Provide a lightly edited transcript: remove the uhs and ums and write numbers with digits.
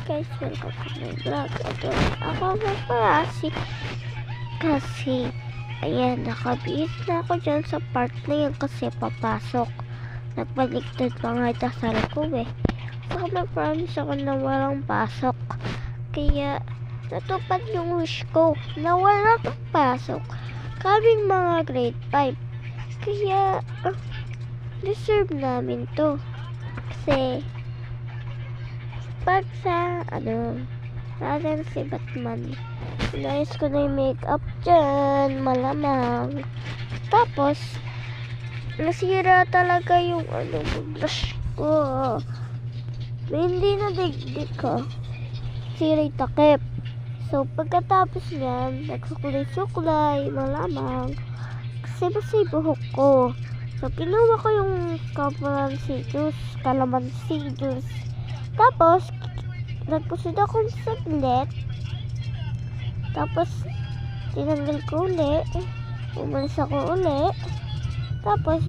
guys, welcome to my vlog. Ito, ako magparasi. Kasi, ayan, nakabihis na ako dyan sa part na yun kasi papasok. Nagbaligtad pa nga dasal ko So, nag-promise ako na walang pasok. Kaya, natupad yung wish ko na walang pasok. Kaming mga grade 5. Kaya, deserve namin to. Kasi, pag sa, natin si Batman, inayos ko na yung makeup dyan, malamang. Tapos, nasira talaga yung, blush ko. Hindi na digdig ko. Sira yung takip. So, pagkatapos niyan, nagsukulay-sukulay, malamang. Kasi basta yung buhok ko. So, kinuha ko yung calamansi juice. Tapos, nagpusid ako saglit. Tapos, tinanggal ko uli. Umalis ako uli. Tapos,